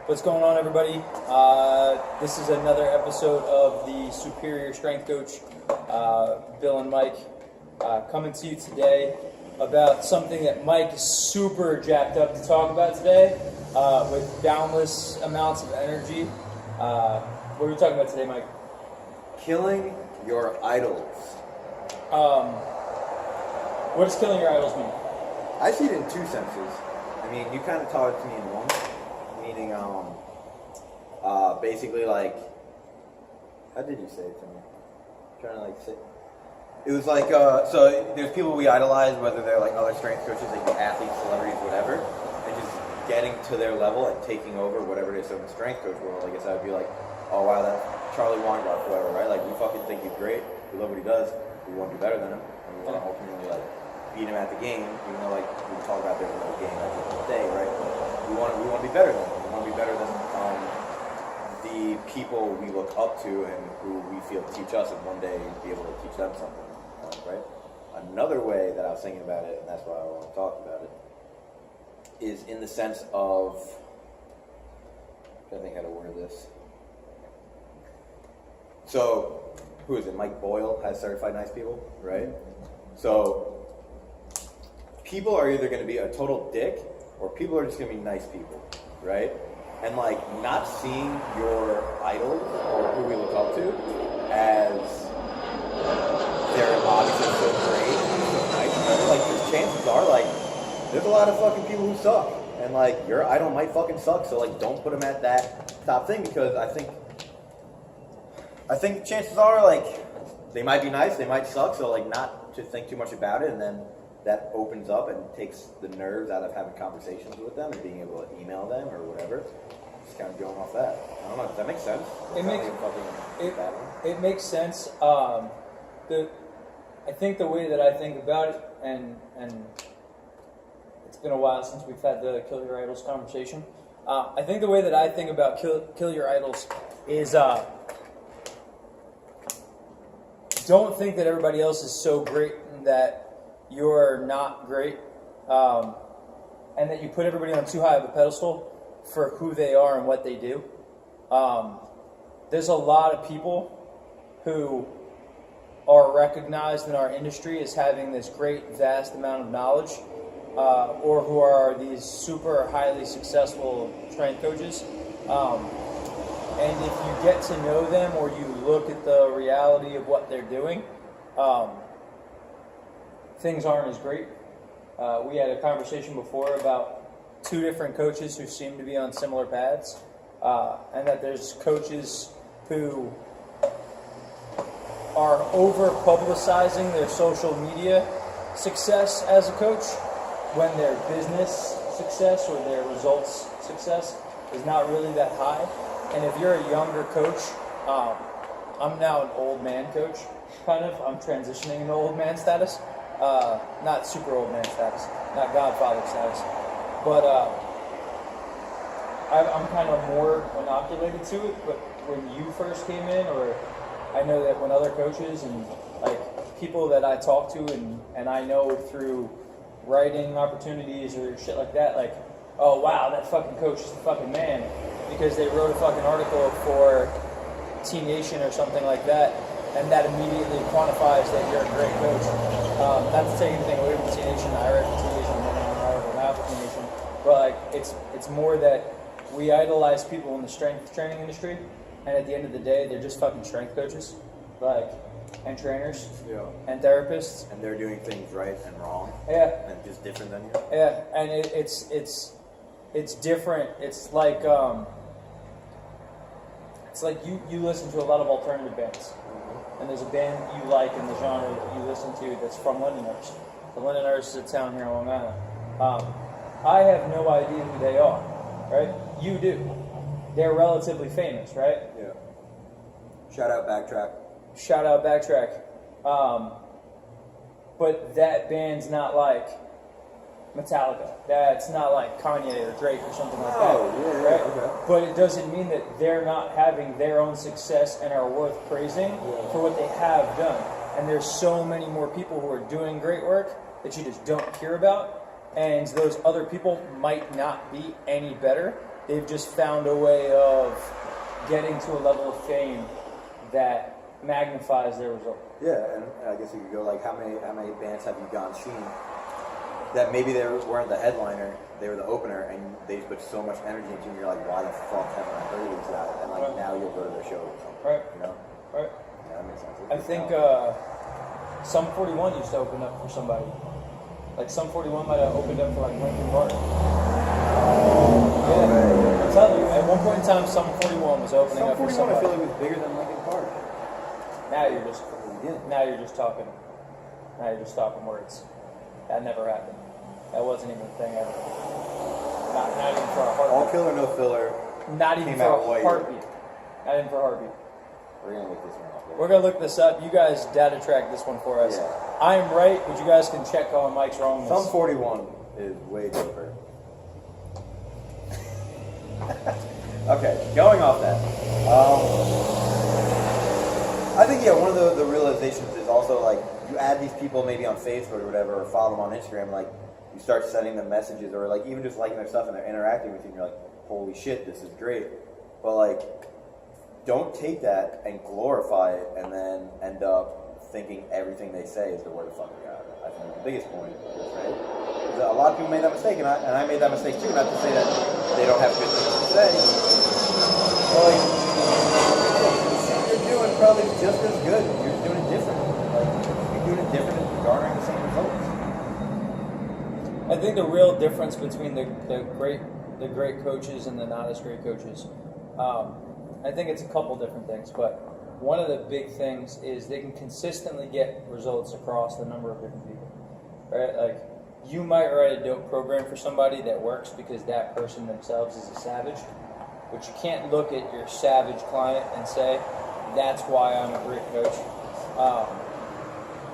What's going on, everybody? This is another episode of the Superior Strength Coach, Bill and Mike, coming to you today about something that Mike is super jacked up to talk about today, with boundless amounts of energy. What are we talking about today, Mike? Killing your idols. What does killing your idols mean? I see it in two senses. I mean, you kind of taught it to me in one, meaning, basically, like, how did you say it to me? I'm trying to, like, say, it was like, so there's people we idolize, whether they're, like, other strength coaches, like, athletes, celebrities, whatever, and just getting to their level and taking over whatever it is in the strength coach world. I guess I would be like, oh, wow, that's Charlie Weingarten, whoever, right? Like, we fucking think he's great, we love what he does, we want to be better than him, and we want to ultimately, like, beat him at the game, even though, like, we talk about there's no game at the end of the day, right? We want to be better than them. We want to be better than the people we look up to and who we feel teach us, and one day be able to teach them something, right? Another way that I was thinking about it, and that's why I want to talk about it, is in the sense of, I think how to word this. So, who is it? Mike Boyle has Certified Nice People, right? So, people are either going to be a total dick, or people are just going to be nice people, right? And, like, not seeing your idols, or who we look up to, as they're obviously so great, so nice, but, like, because chances are, like, there's a lot of fucking people who suck. And, like, your idol might fucking suck, so, like, don't put them at that top thing, because I think chances are, like, they might be nice, they might suck, so, like, not to think too much about it, and then that opens up and takes the nerves out of having conversations with them and being able to email them or whatever. Just kind of going off that. I don't know. Does that make sense? It makes sense. I think the way that I think about it, and it's been a while since we've had the Kill Your Idols conversation. I think the way that I think about kill your idols is don't think that everybody else is so great that you're not great, and that you put everybody on too high of a pedestal for who they are and what they do. There's a lot of people who are recognized in our industry as having this great, vast amount of knowledge, or who are these super highly successful strength coaches. And if you get to know them, or you look at the reality of what they're doing, things aren't as great. We had a conversation before about two different coaches who seem to be on similar paths, and that there's coaches who are over-publicizing their social media success as a coach when their business success or their results success is not really that high. And if you're a younger coach, I'm now an old man coach, kind of. I'm transitioning into old man status. Not super old man status, not Godfather status, but I'm kind of more inoculated to it. But when you first came in, or I know that when other coaches and like people that I talk to and I know through writing opportunities or shit like that, like, oh wow, that fucking coach is the fucking man, because they wrote a fucking article for T Nation or something like that, and that immediately quantifies that you're a great coach. Not to take anything away from T Nation, I read T Nation, and then I read half T Nation, but like it's more that we idolize people in the strength training industry, and at the end of the day, they're just fucking strength coaches, like, and trainers, yeah, and therapists, and they're doing things right and wrong, yeah, and just different than you. Yeah, and it's different. It's like you listen to a lot of alternative bands. And there's a band you like in the genre that you listen to that's from Londoners. The Londoners is a town here in Long Island. I have no idea who they are, right? You do. They're relatively famous, right? Yeah. Shout out Backtrack. But that band's not like Metallica. That's not like Kanye or Drake or something like that. Yeah, right? Okay. But it doesn't mean that they're not having their own success and are worth praising for what they have done. And there's so many more people who are doing great work that you just don't hear about. And those other people might not be any better, they've just found a way of getting to a level of fame that magnifies their result. Yeah, and I guess you could go like, how many bands have you gone seen that maybe they weren't the headliner, they were the opener, and they put so much energy into it, you're like, why the fuck haven't I heard of these guys? And like now you'll go to their show or something. Right. You know? Right. Yeah, that makes sense. I think Sum 41 used to open up for somebody. Like Sum 41 might have opened up for like Linkin Park. Yeah. I'm telling you, at one point in time, Sum 41 was opening up for somebody. I feel like it was bigger than Linkin Park. Now you're just talking. Now you're just talking words. That never happened. That wasn't even a thing ever. Not even for a heartbeat. All Killer No Filler. Not even for a heartbeat. Not even for a heartbeat. We're gonna look this one up. We're gonna look this up. You guys data track this one for us. Yeah. I'm right, but you guys can check on Mike's wrongness. Sum 41 is way deeper. Okay, going off that. I think one of the realizations is also like you add these people maybe on Facebook or whatever, or follow them on Instagram. Like you start sending them messages, or like even just liking their stuff, and they're interacting with you. And you're like, holy shit, this is great. But like, don't take that and glorify it, and then end up thinking everything they say is the word of fucking God. I think the biggest point is right. A lot of people made that mistake, and I made that mistake too. Not to say that they don't have good things to say, but like you're doing probably just as good. You're doing it different. Like you're doing it different and garnering the same results. I think the real difference between the great coaches and the not as great coaches, I think it's a couple different things, but one of the big things is they can consistently get results across the number of different people, right? Like, you might write a dope program for somebody that works because that person themselves is a savage, but you can't look at your savage client and say, that's why I'm a great coach.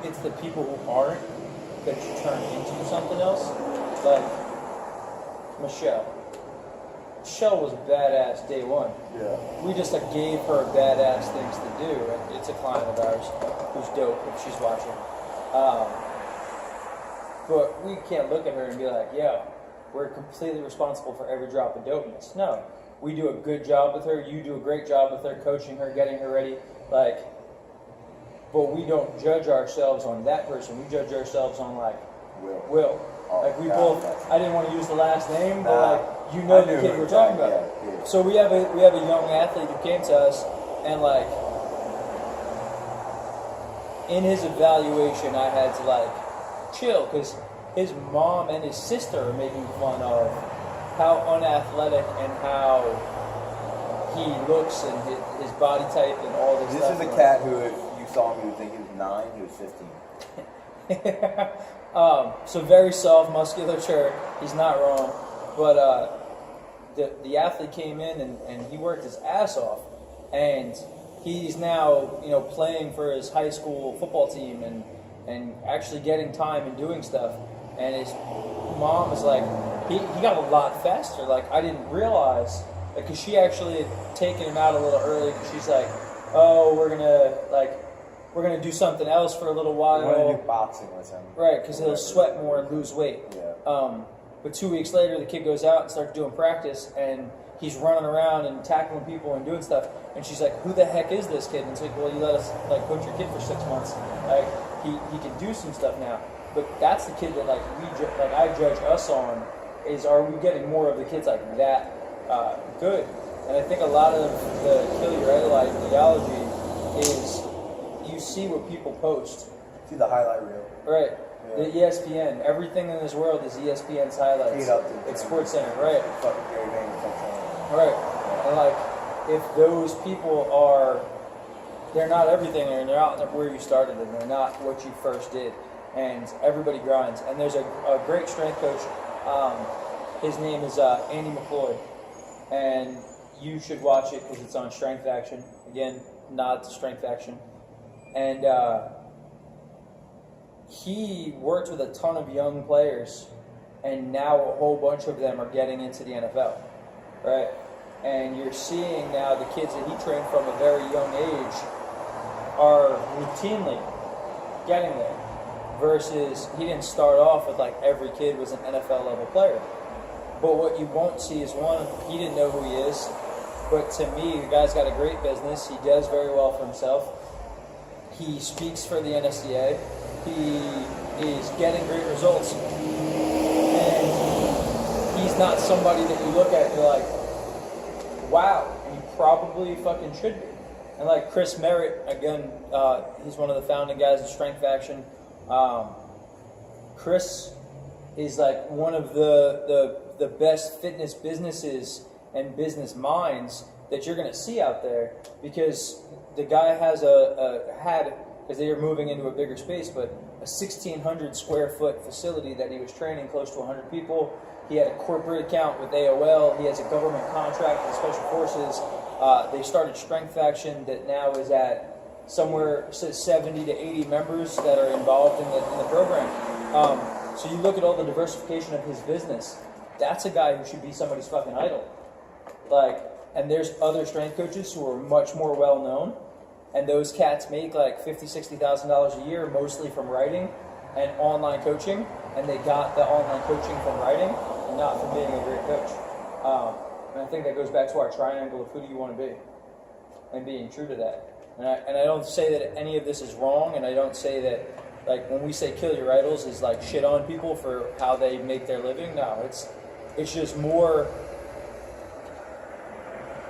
It's the people who aren't that you turn into something else. Like Michelle. Michelle was badass day one. Yeah. We just gave her badass things to do. It's a client of ours who's dope if she's watching. But we can't look at her and be like, yo, we're completely responsible for every drop of dopeness. No. We do a good job with her. You do a great job with her, coaching her, getting her ready. Like, but we don't judge ourselves on that person. We judge ourselves on like Will. Oh, like we God, both. I didn't want to use the last name, but like you know the kid we're talking about. Yeah. So we have a young athlete who came to us, and like in his evaluation, I had to like chill because his mom and his sister are making fun of how unathletic and how he looks and his body type and all this stuff. This is a cat who, if you saw him, you would think he was 9, he was 15. So very soft musculature. He's not wrong. But the athlete came in and he worked his ass off. And he's now, playing for his high school football team and actually getting time and doing stuff. And his mom was like, he got a lot faster. Like, I didn't realize, because she actually had taken him out a little early. Because she's like, oh, we're gonna do something else for a little while. We're gonna do boxing with him, right? Because he'll sweat more and lose weight. Yeah. But 2 weeks later, the kid goes out and starts doing practice, and he's running around and tackling people and doing stuff. And she's like, "Who the heck is this kid?" And it's like, "Well, you let us coach your kid for 6 months. Like, he can do some stuff now." But that's the kid that I judge us on is, are we getting more of the kids like that good? And I think a lot of the kill your idolized ideology is you see what people post. See the highlight reel. Right. Yeah. The ESPN. Everything in this world is ESPN's highlights. It's SportsCenter, right? Fucking Gary Vaynerchuk. Right. And if those people they're not everything, and they're not where you started, and they're not what you first did. And everybody grinds. And there's a great strength coach. His name is Andy McCloy. And you should watch it because it's on Strength Action. Again, nod to Strength Action. And he worked with a ton of young players, and now a whole bunch of them are getting into the NFL, right? And you're seeing now the kids that he trained from a very young age are routinely getting there, versus he didn't start off with every kid was an NFL level player. But what you won't see is, one, he didn't know who he is. But to me, the guy's got a great business. He does very well for himself. He speaks for the NSCA. He is getting great results. And he's not somebody that you look at and you're like, wow, he probably fucking should be. And like Chris Merritt, again, he's one of the founding guys of Strength Action. Chris is like one of the best fitness businesses and business minds that you're going to see out there, because the guy has because they are moving into a bigger space, but a 1,600 square foot facility that he was training close to 100 people. He had a corporate account with AOL. He has a government contract with Special Forces. They started Strength Action that now is at somewhere 70 to 80 members that are involved in the program. So you look at all the diversification of his business. That's a guy who should be somebody's fucking idol. Like, and there's other strength coaches who are much more well known, and those cats make like $50,000-$60,000 a year, mostly from writing and online coaching, and they got the online coaching from writing and not from being a great coach. And I think that goes back to our triangle of who do you want to be, and being true to that. And I don't say that any of this is wrong, and I don't say that, like, when we say kill your idols is like shit on people for how they make their living. No, it's just more,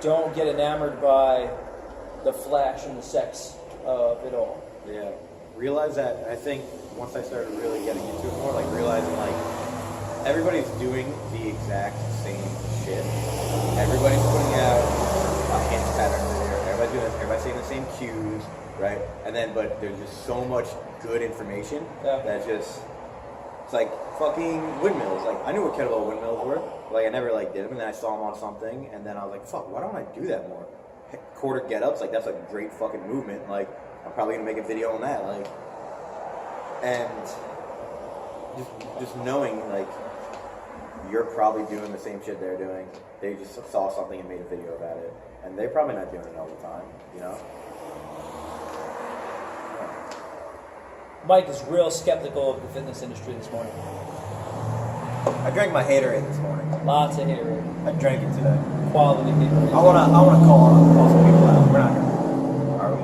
don't get enamored by the flash and the sex of it all. Yeah. Realize that, I think once I started really getting into it more, like realizing like everybody's doing the exact same shit. Everybody's putting out a hint pattern there. Everybody's saying the same cues, right? And then, but there's just so much good information that just, it's like fucking windmills. Like, I knew what kettlebell windmills were, but like I never like did them, and then I saw them on something, and then I was like, fuck, why don't I do that more? Quarter get-ups, like that's a great fucking movement. Like, I'm probably gonna make a video on that. Like, and just knowing like you're probably doing the same shit they're doing. They just saw something and made a video about it, and they're probably not doing it all the time, you know. Mike is real skeptical of the fitness industry this morning. I drank my Hatorade this morning. Lots of Hatorade. I drank it today. Quality Hatorade. I wanna call some people out. We're not gonna. Are we?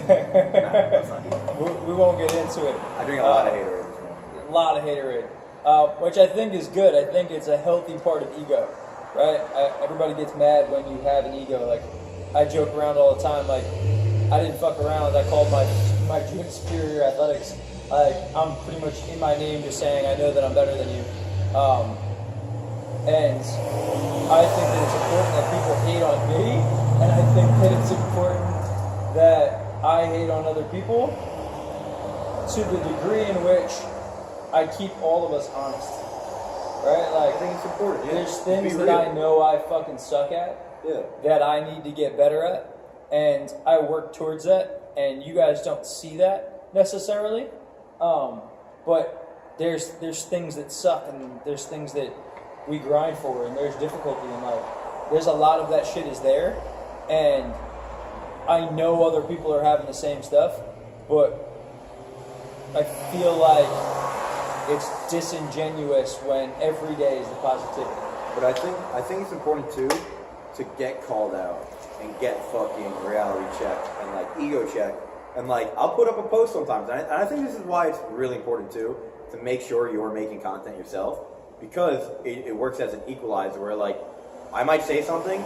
That's not good. We won't get into it. I drink a lot of Hatorade this morning. A lot of Hatorade, which I think is good. I think it's a healthy part of ego, right? Everybody gets mad when you have an ego. Like, I joke around all the time. Like, I didn't fuck around. I called my gym superior athletics. Like, I'm pretty much in my name just saying I know that I'm better than you. And I think that it's important that people hate on me, and I think that it's important that I hate on other people to the degree in which I keep all of us honest. Right? Like, I think it's important. Yeah. There's things that I know I fucking suck at, that I need to get better at, and I work towards that, and you guys don't see that necessarily. But there's things that suck, and there's things that we grind for, and there's difficulty in life. There's a lot of that shit is there, and I know other people are having the same stuff, but I feel like it's disingenuous when every day is the positivity. But I think it's important too to get called out and get fucking reality checked and like ego checked. And like, I'll put up a post sometimes, and I think this is why it's really important too, to make sure you're making content yourself, because it works as an equalizer where like, I might say something,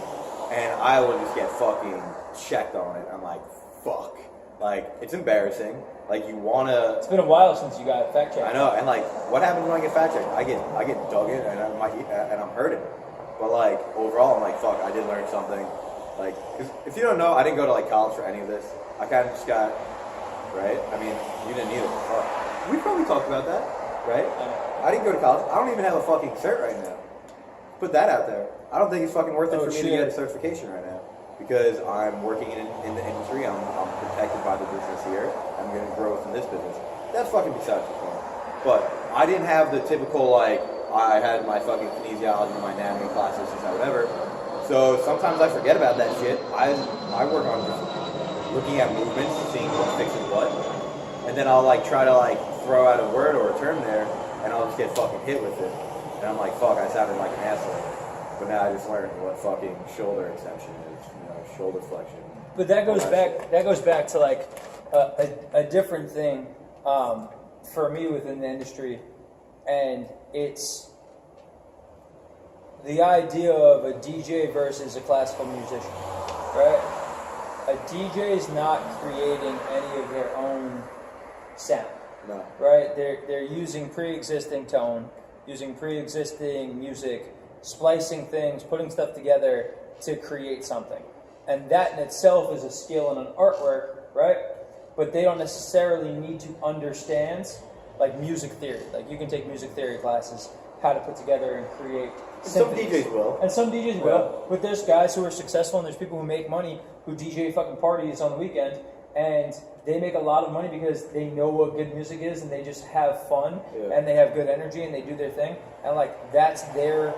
and I will just get fucking checked on it. I'm like, fuck. Like, it's embarrassing. Like, you wanna... It's been a while since you got fact checked. I know, and like, what happens when I get fact checked? I get dug in, and I'm hurting. But like, overall, I'm like, fuck, I did learn something. Like, 'cause if you don't know, I didn't go to like college for any of this. I kind of just got, right? I mean, you didn't either. Fuck. We probably talked about that, right? I didn't go to college. I don't even have a fucking cert right now. Put that out there. I don't think it's fucking worth it for me to get a certification right now, because I'm working in the industry. I'm protected by the business here. I'm going to grow within this business. That's fucking besides the point. But I didn't have the typical, like, I had my fucking kinesiology, my anatomy classes, and whatever. So sometimes I forget about that shit. I work on just looking at movements, seeing what fixes what, and then I'll like try to like throw out a word or a term there, and I'll just get fucking hit with it. And I'm like, fuck, I sounded like an asshole. But now I just learned what fucking shoulder extension is, shoulder flexion. But that goes back. That goes back to like a different thing for me within the industry, and it's the idea of a DJ versus a classical musician, right? A DJ is not creating any of their own sound, No. right? They're using pre-existing tone, using pre-existing music, splicing things, putting stuff together to create something. And that in itself is a skill and an artwork, right? But they don't necessarily need to understand like music theory. Like you can take music theory classes, how to put together and create symphonies. Some DJs will. And some DJs will. But there's guys who are successful and there's people who make money who DJ fucking parties on the weekend, and they make a lot of money because they know what good music is and they just have fun and they have good energy and they do their thing. And like that's their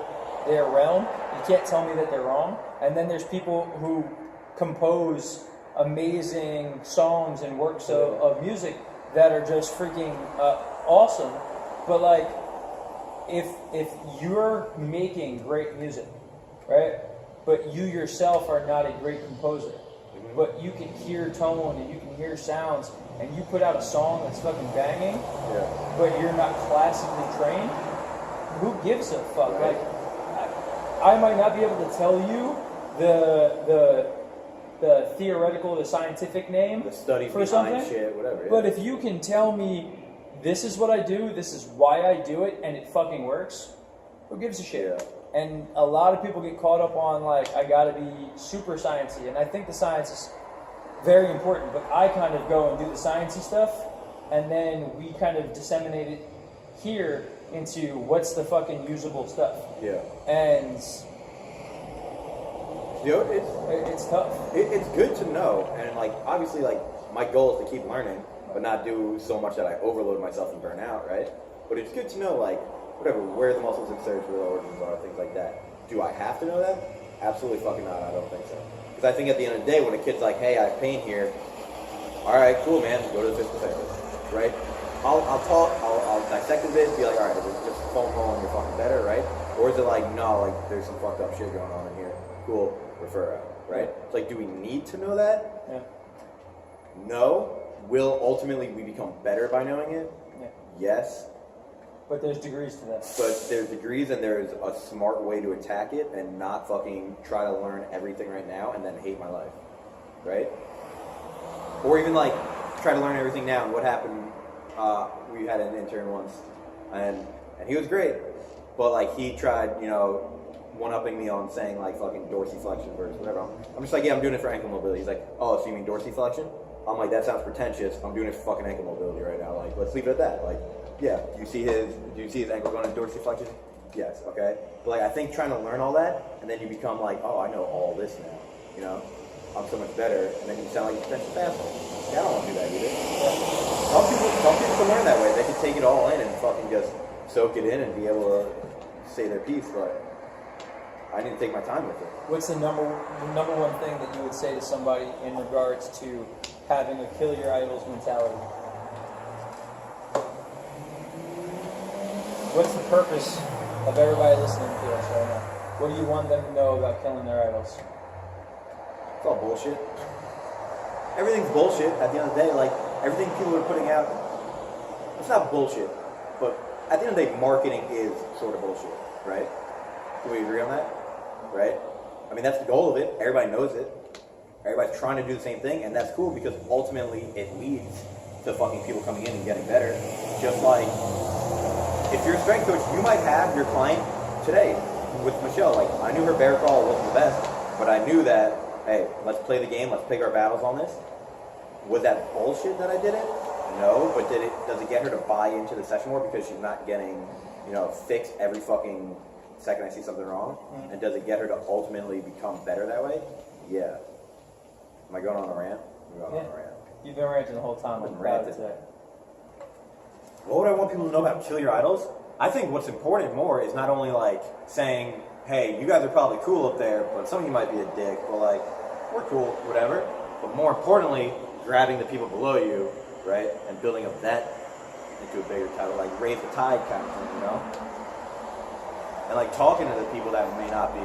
realm. You can't tell me that they're wrong. And then there's people who compose amazing songs and works of music that are just freaking awesome. But like, if you're making great music, right, but you yourself are not a great composer, but you can hear tone and you can hear sounds, and you put out a song that's fucking banging, but you're not classically trained, who gives a fuck? Right. Like, I might not be able to tell you the theoretical, the scientific name, The study for behind something, shit, whatever. but if you can tell me this is what I do, this is why I do it, and it fucking works, who gives a shit? Yeah. And a lot of people get caught up on like, I gotta be super sciencey, and I think the science is very important, but I kind of go and do the sciencey stuff, and then we kind of disseminate it here into what's the fucking usable stuff. Yeah. And it's tough. It's good to know, and like obviously, like my goal is to keep learning, but not do so much that I overload myself and burn out, right? But it's good to know, like whatever, where the muscles insert, where the organs are, things like that. Do I have to know that? Absolutely fucking not. I don't think so. Because I think at the end of the day, when a kid's like, "Hey, I have pain here," all right, cool, man, go to the physical therapist, right? I'll talk, I'll dissect a bit, be like, all right, is it just a phone call and you're fucking better, right? Or is it like, no, like there's some fucked up shit going on in here. Cool, refer out, right? It's like, do we need to know that? Yeah. No. Will ultimately we become better by knowing it? Yeah. Yes. But there's degrees to that. But there's degrees, and there's a smart way to attack it and not fucking try to learn everything right now and then hate my life, right? Or even like try to learn everything now. And what happened? We had an intern once, and he was great, but like he tried, one-upping me on saying like fucking dorsiflexion versus whatever. I'm just like, yeah, I'm doing it for ankle mobility. He's like, oh, so you mean dorsiflexion? I'm like, that sounds pretentious. I'm doing it for fucking ankle mobility right now. Like, let's leave it at that. Like, yeah, do you see his ankle going into dorsiflexion? Yes, okay. But like, I think trying to learn all that, and then you become like, oh, I know all this now. I'm so much better, and then you sound like a pretentious asshole. Yeah, I don't want to do that either. Some people can learn that way. They can take it all in and fucking just soak it in and be able to say their piece, but I need to take my time with it. What's the number one thing that you would say to somebody in regards to having a kill your idols mentality? What's the purpose of everybody listening to us right now? What do you want them to know about killing their idols? It's all bullshit. Everything's bullshit at the end of the day. Like, everything people are putting out, it's not bullshit. But at the end of the day, marketing is sort of bullshit, right? Do we agree on that? Right? I mean, that's the goal of it. Everybody knows it. Everybody's trying to do the same thing, and that's cool because ultimately it leads to fucking people coming in and getting better. Just like, if you're a strength coach, you might have your client today with Michelle. Like, I knew her bear crawl wasn't the best, but I knew that, hey, let's play the game, let's pick our battles on this. Was that bullshit that I did it? No, but does it get her to buy into the session more because she's not getting, fixed every fucking second I see something wrong? Mm-hmm. And does it get her to ultimately become better that way? Yeah. Am I going on a rant? I'm going on a rant. You've been ranting the whole time. I've been ranting today. What would I want people to know about Kill Your Idols? I think what's important more is not only like saying, hey, you guys are probably cool up there, but some of you might be a dick, but like, we're cool, whatever. But more importantly, grabbing the people below you, right, and building up that into a bigger title, like raise the tide kind of thing, and like talking to the people that may not be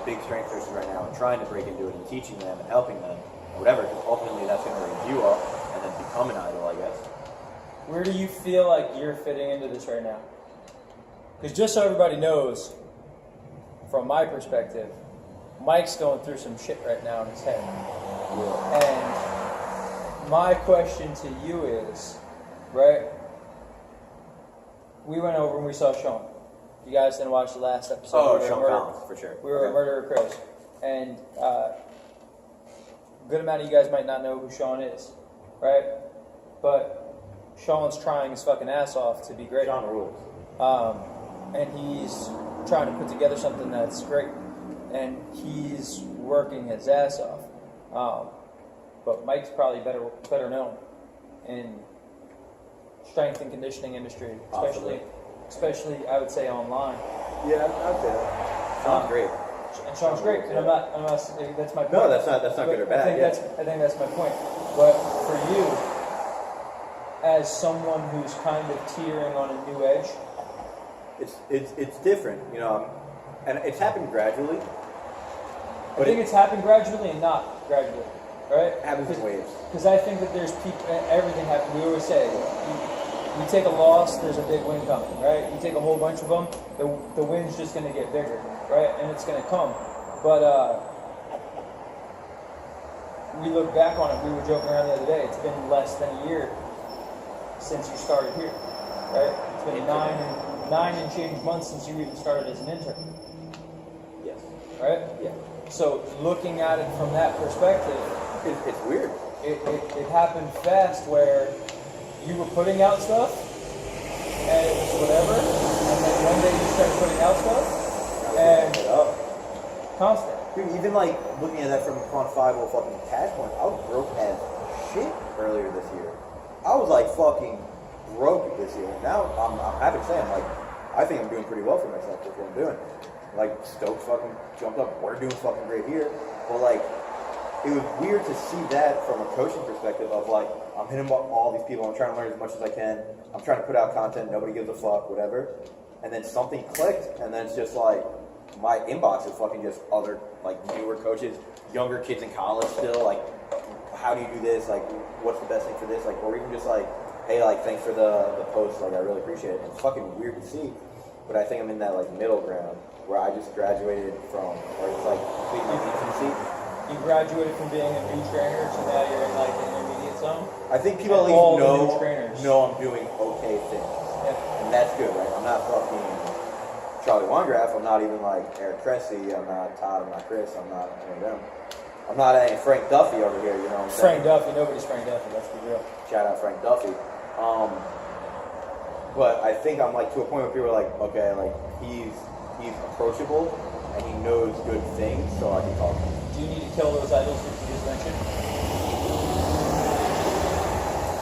big strength coaches right now and trying to break into it and teaching them and helping them, or whatever, because ultimately that's going to raise you up and then become an idol, I guess. Where do you feel like you're fitting into this right now? Because just so everybody knows, from my perspective, Mike's going through some shit right now in his head. Yeah. And my question to you is, right? We went over and we saw Sean. You guys didn't watch the last episode. Oh, Sean Collins, for sure. We were at Murderer Crows. And a good amount of you guys might not know who Sean is, right? But Sean's trying his fucking ass off to be great. Sean rules. And he's trying to put together something that's great. And he's working his ass off. But Mike's probably better known in strength and conditioning industry, especially I would say online. Yeah, I'd say that. Sean's great. And Sean's great. And I'm not that's my point. No, that's not good or bad. I think that's my point. But for you, as someone who's kind of teetering on a new edge, it's different, you know, and it's happened gradually. I think it's happened gradually and not gradually, right? It happens in waves. Because I think that there's people, everything happens. We always say, you take a loss, there's a big win coming, right? You take a whole bunch of them, the win's just going to get bigger, right? And it's going to come. But we look back on it, we were joking around the other day, it's been less than a year since you started here, right? It's been nine and change months since you even started as an intern. Yes. Right? Yeah. So looking at it from that perspective, It's weird. it happened fast where you were putting out stuff and it was whatever, and then one day you started putting out stuff and constant. Dude, even like looking at that from a quantifiable fucking cash point, I was broke as shit earlier this year. I was like fucking broke this year. Now I'm happy to say I think I'm doing pretty well for myself with what I'm doing. Like Stokes fucking jumped up. We're doing fucking great here. But like, it was weird to see that from a coaching perspective of like, I'm hitting all these people. I'm trying to learn as much as I can. I'm trying to put out content. Nobody gives a fuck, whatever. And then something clicked, and then it's just like, my inbox is fucking just other like newer coaches, younger kids in college still. Like, how do you do this? Like, what's the best thing for this? Like, or even just like, hey, like, thanks for the post. Like, I really appreciate it. It's fucking weird to see, but I think I'm in that like middle ground where I just graduated from, where it's like complete my infancy. You graduated from being a new trainer, so now you're in like the intermediate zone. I think people at All least the new trainers. know I'm doing okay things, and that's good, right? I'm not fucking Charlie Wangraff. I'm not even like Eric Cressy. I'm not Todd. I'm not Chris. I'm not any of them. I'm not any Frank Duffy over here. You know what I'm saying? Frank Duffy, nobody's Frank Duffy. Let's be real. Shout out Frank Duffy. But I think I'm like to a point where people are like, okay, like he's approachable and he knows good things, so I can talk to him. Do you need to kill those idols that you just mentioned?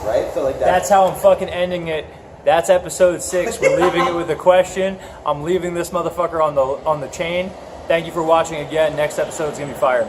Right? So like That's how I'm fucking ending it. That's episode 6. We're leaving it with a question. I'm leaving this motherfucker on the chain. Thank you for watching again. Next episode's gonna be fire.